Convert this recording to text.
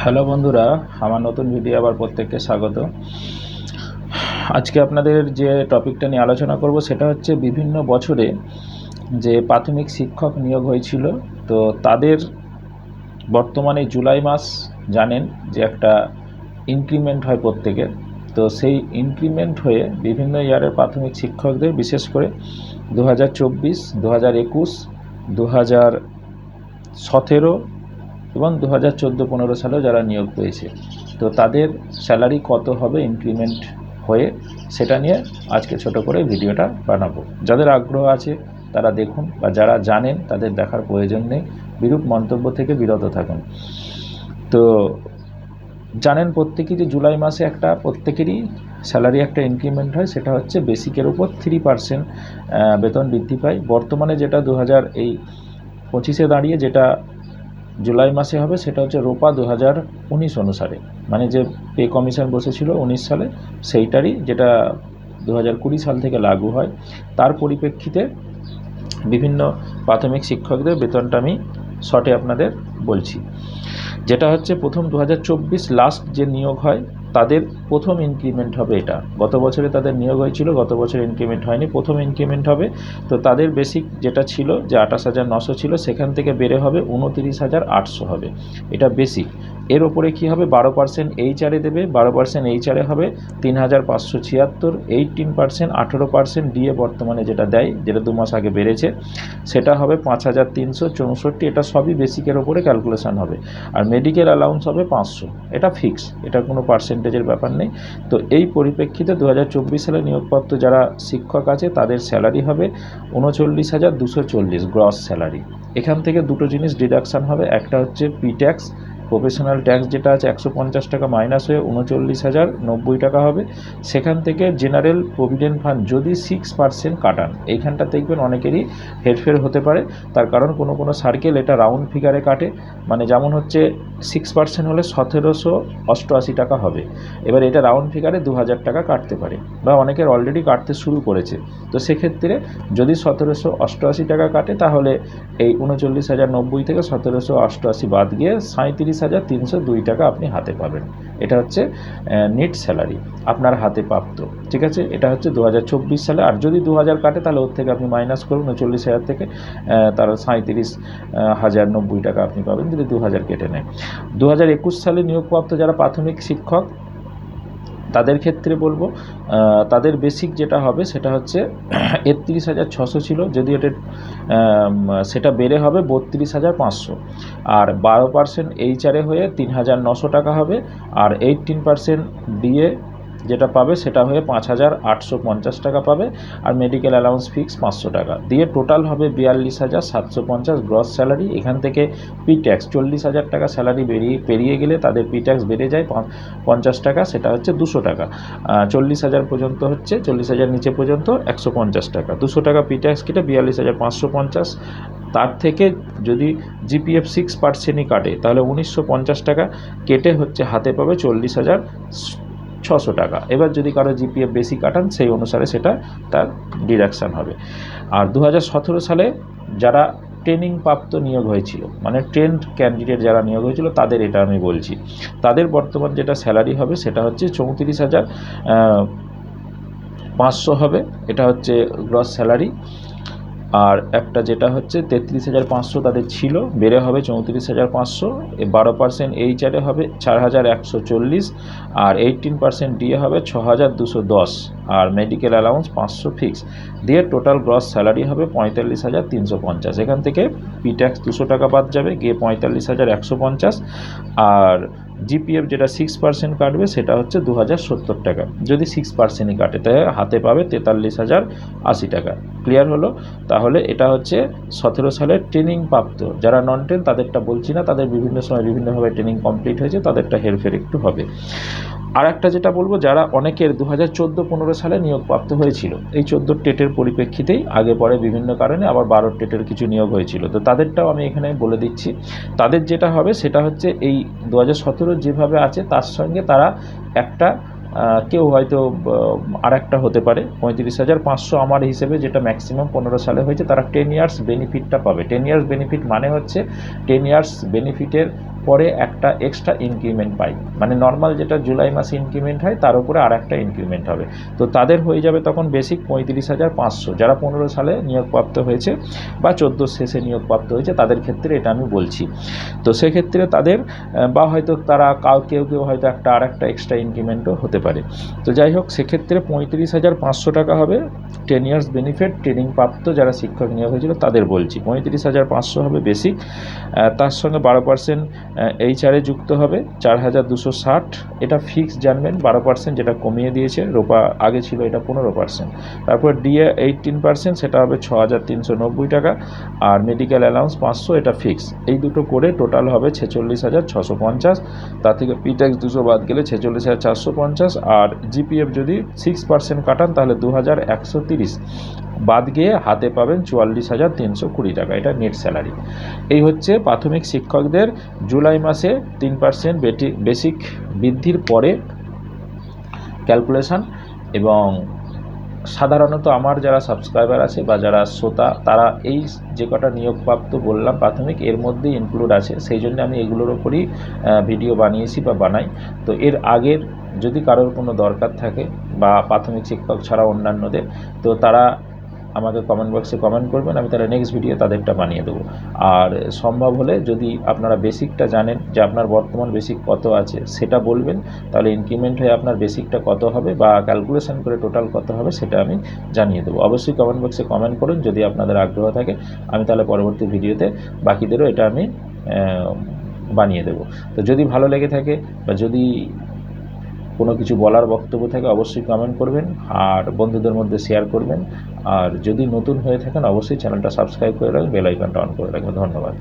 Hello বন্ধুরা, আমার নতুন ভিডিও আবার প্রত্যেককে স্বাগত। আজকে আপনাদের যে টপিকটা নিয়ে আলোচনা করব সেটা হচ্ছে বিভিন্ন বছরে যে প্রাথমিক শিক্ষক নিয়োগ হয়েছিল, তো তাদের বর্তমানে জুলাই মাস জানেন যে একটা ইনক্রিমেন্ট হয় প্রত্যেকের। তো সেই ইনক্রিমেন্ট হয়ে বিভিন্ন ইয়ারের প্রাথমিক শিক্ষকদের বিশেষ করে 2024, 2021, 2017 এবং 2014-15 সালেও যারা নিয়োগ পেয়েছে, তো তাদের স্যালারি কত হবে ইনক্রিমেন্ট হয়ে, সেটা নিয়ে আজকে ছোট করে ভিডিওটা বানাবো। যাদের আগ্রহ আছে তারা দেখুন, বা যারা জানেন তাদের দেখার প্রয়োজন নেই, বিরূপ মন্তব্য থেকে বিরত থাকুন। তো জানেন প্রত্যেকেই যে জুলাই মাসে একটা প্রত্যেকেরই স্যালারি একটা ইনক্রিমেন্ট হয়, সেটা হচ্ছে বেসিকের উপর 3% বেতন বৃদ্ধি পায়। বর্তমানে যেটা 2025 দাঁড়িয়ে যেটা জুলাই মাসে হবে সেটা হচ্ছে রোপা 2019 অনুসারে, মানে যে পে কমিশন বসেছিল 19 সালে, সেইটারই যেটা 2020 সাল থেকে লাগু হয়। তার পরিপ্রেক্ষিতে বিভিন্ন প্রাথমিক শিক্ষকদের বেতনটা আমি শর্টে আপনাদের বলছি। যেটা হচ্ছে প্রথম 2024 লাস্ট যে নিয়োগ হয় তাদের প্রথম ইনক্রিমেন্ট হবে এটা। গত বছরে তাদের নিয়োগ হয়েছিল, গত বছর ইনক্রিমেন্ট হয়নি, প্রথম ইনক্রিমেন্ট হবে। তো তাদের বেসিক যেটা ছিল যে 28,900 ছিল, সেখান থেকে বেড়ে হবে 29,800 হবে, এটা বেসিক। এর ওপরে কী হবে, 12% এইচআরে দেবে, 12% এইচআরে হবে 3,576, 18%, 18% ডিএ বর্তমানে যেটা দেয়, যেটা 2 মাস আগে বেড়েছে, সেটা হবে 5,364। এটা সবই বেসিকের ওপরে ক্যালকুলেশন হবে। আর মেডিকেল অ্যালাউন্স হবে 500, এটা ফিক্স, এটা কোনো পার্সেন্টেজের ব্যাপার নেই। তো এই পরিপ্রেক্ষিতে 2024 সালে নিয়োগপ্রাপ্ত যারা শিক্ষক আছে তাদের স্যালারি হবে 39,240 গ্রস স্যালারি। এখান থেকে দুটো জিনিস ডিডাকশান হবে, একটা হচ্ছে পি ট্যাক্স, প্রফেশনাল ট্যাক্স যেটা আছে 150 টাকা মাইনাস হয়ে 39,090 টাকা হবে। সেখান থেকে জেনারেল প্রভিডেন্ট ফান্ড যদি 6% কাটান, এইখানটা দেখবেন অনেকেরই হেরফের হতে পারে। তার কারণ কোনো কোনো সার্কেল এটা রাউন্ড ফিগারে কাটে, মানে যেমন হচ্ছে 6% হলে 1,788 টাকা হবে। এবার এটা রাউন্ড ফিগারে 2,000 টাকা কাটতে পারে, বা অনেকের অলরেডি কাটতে শুরু করেছে। তো সেক্ষেত্রে যদি 1,788 টাকা কাটে, তাহলে এই 39,090 থেকে 1,788 বাদ গিয়ে 37,302 টাকা আপনি হাতে পাবেন। এটা হচ্ছে নেট স্যালারি আপনার হাতে প্রাপ্ত, ঠিক আছে? এটা হচ্ছে 2024 সালে। আর যদি 2,000 কাটে তাহলে ওর থেকে আপনি মাইনাস করুন, 39,000 থেকে তার 37,090 টাকা আপনি পাবেন যদি 2,000 কেটে নেয়। 2021 সালে নিয়োগপ্রাপ্ত যারা প্রাথমিক শিক্ষক তাদের ক্ষেত্রে বলবো, তাদের বেসিক যেটা হবে সেটা হচ্ছে 31,600 ছিল, যদি এটা সেটা বেড়ে হবে 32,500। আর 12% এইচআরে হয়ে 3,900 টাকা হবে। আর 18% ডিএ যেটা পাবে সেটা হয়ে 5,850 টাকা পাবে। আর মেডিকেল অ্যালাউন্স ফিক্স 500 টাকা দিয়ে টোটাল হবে 42,750 গ্রস স্যালারি। এখান থেকে পি ট্যাক্স 40,000 টাকা স্যালারি পেরিয়ে গেলে তাদের পি ট্যাক্স বেড়ে যায় 50 টাকা, সেটা হচ্ছে 200 টাকা। 40,000 পর্যন্ত হচ্ছে, 40,000 নিচে পর্যন্ত 150 টাকা, 200 টাকা পি ট্যাক্স কেটে 42,550। তার থেকে যদি জিপিএফ 6%ই কাটে তাহলে 1,950 টাকা কেটে হচ্ছে হাতে পাবে 40,600 টাকা। এবার যদি কারো জিপিএফ বেশি কাটান সেই অনুসারে সেটা তার ডিডাকশান হবে। আর 2017 সালে যারা ট্রেনিং প্রাপ্ত নিয়োগ হয়েছিল, মানে ট্রেন্ড ক্যান্ডিডেট যারা নিয়োগ হয়েছিল, তাদের এটা আমি বলছি। তাদের বর্তমান যেটা স্যালারি হবে সেটা হচ্ছে 34,500 হবে, এটা হচ্ছে গ্রস স্যালারি। আর একটা যেটা হচ্ছে 33,500 তাদের ছিল, বেড়ে হবে 34,500। 12% এইচআরে হবে 4,140। আর 18% ডিএ হবে 6,210। আর মেডিকেল অ্যালাউন্স 500 ফিক্স দিয়ে টোটাল গ্রস স্যালারি হবে 45,350। এখান থেকে পি ট্যাক্স 200 টাকা বাদ যাবে, গিয়ে 45,150। আর জিপিএফ যেটা 6% কাটবে সেটা হচ্ছে 2,070 টাকা, যদি 6%ই কাটে তাই হাতে পাবে 43,080 টাকা। ক্লিয়ার হলো? তাহলে এটা হচ্ছে 17 সালের ট্রেনিং প্রাপ্ত। যারা নন ট্রেন তাদেরটা বলছি না, তাদের বিভিন্ন সময় বিভিন্নভাবে ট্রেনিং কমপ্লিট হয়েছে, তাদেরটা হেরফের একটু হবে। আর একটা যেটা বলবো, যারা অনেকের 2014-15 সালে নিয়োগপ্রাপ্ত হয়েছিল, এই 14 টেটের পরিপ্রেক্ষিতেই আগে পরে বিভিন্ন কারণে আবার 12 টেটের কিছু নিয়োগ হয়েছিল, তো তাদেরটাও আমি এখানে বলে দিচ্ছি। তাদের যেটা হবে সেটা হচ্ছে এই 2017 যেভাবে আছে তার সঙ্গে তারা একটা কেউ হয়তো আর একটা হতে পারে 35,500 আমার হিসেবে, যেটা ম্যাক্সিমাম 15 সালে হয়েছে, তারা 10 ইয়ার্স বেনিফিটটা পাবে। 10 ইয়ার্স বেনিফিট মানে হচ্ছে 10 ইয়ার্স বেনিফিটের পরে একটা এক্সট্রা ইনক্রিমেন্ট পাই, মানে নর্মাল যেটা জুলাই মাসে ইনক্রিমেন্ট হয় তার উপরে আর একটা ইনক্রিমেন্ট হবে। তো তাদের হয়ে যাবে তখন বেসিক 35,500, যারা 15 সালে নিয়োগপ্রাপ্ত হয়েছে বা 14 শেষে নিয়োগপ্রাপ্ত হয়েছে তাদের ক্ষেত্রে এটা আমি বলছি। তো সেক্ষেত্রে তাদের বা হয়তো তারা কেউ কেউ হয়তো আর একটা এক্সট্রা ইনক্রিমেন্টও হতে পারে। তো যাই হোক, সেক্ষেত্রে 35,500 টাকা হবে 10 ইয়ার্স বেনিফিট ট্রেনিং প্রাপ্ত যারা শিক্ষক নিয়োগ হয়েছিল তাদের বলছি। 35,500 হবে বেসিক, তার সঙ্গে 12% এইচআরে যুক্ত হবে 4,260, এটা ফিক্স জানবেন 12%, যেটা কমিয়ে দিয়েছে রোপা, আগে ছিল এটা 15%। তারপর ডিএ 18%, সেটা হবে 6,390 টাকা, আর মেডিকেল অ্যালাউন্স 500, এটা ফিক্স। এই দুটো করে টোটাল হবে 46,650, তার থেকে পিট্যাক্স 200 বাদ গেলে 46,450, আর জিপিএফ যদি 6% কাটান তাহলে 2,130 বাদ গিয়ে হাতে পাবেন 44,320 টাকা, এটা নেট স্যালারি। এই হচ্ছে প্রাথমিক শিক্ষকদের জুলাই মাসে 3% বেসিক বৃদ্ধির পরে ক্যালকুলেশন। এবং সাধারণত আমার যারা সাবস্ক্রাইবার আছে বা যারা শ্রোতা, তারা এই যে কটা নিয়োগপ্রাপ্ত বললাম প্রাথমিক, এর মধ্যেই ইনক্লুড আছে, সেই জন্য আমি এগুলোর ওপরই ভিডিও বানিয়েছি বা বানাই। তো এর আগের যদি কারোর কোনো দরকার থাকে বা প্রাথমিক শিক্ষক ছাড়া অন্যান্যদের, তো তারা আমাকে কমেন্ট বক্সে কমেন্ট করবেন, আমি তাহলে নেক্সট ভিডিও তাদেরটা বানিয়ে দেবো। আর সম্ভব হলে যদি আপনারা বেসিকটা জানেন যে আপনার বর্তমান বেসিক কত আছে সেটা বলবেন, তাহলে ইনক্রিমেন্ট হয়ে আপনার বেসিকটা কত হবে বা ক্যালকুলেশন করে টোটাল কত হবে সেটা আমি জানিয়ে দেবো। অবশ্যই কমেন্ট বক্সে কমেন্ট করুন যদি আপনাদের আগ্রহ থাকে, আমি তাহলে পরবর্তী ভিডিওতে বাকিদেরও এটা আমি বানিয়ে দেবো। তো যদি ভালো লেগে থাকে বা যদি কোনো কিছু বলার বক্তব্য থাকে অবশ্যই কমেন্ট করবেন আর বন্ধুদের মধ্যে শেয়ার করবেন। আর যদি নতুন হয়ে থাকেন অবশ্যই চ্যানেলটা সাবস্ক্রাইব করে রাখবেন, বেল আইকনটা অন করে রাখবেন। ধন্যবাদ।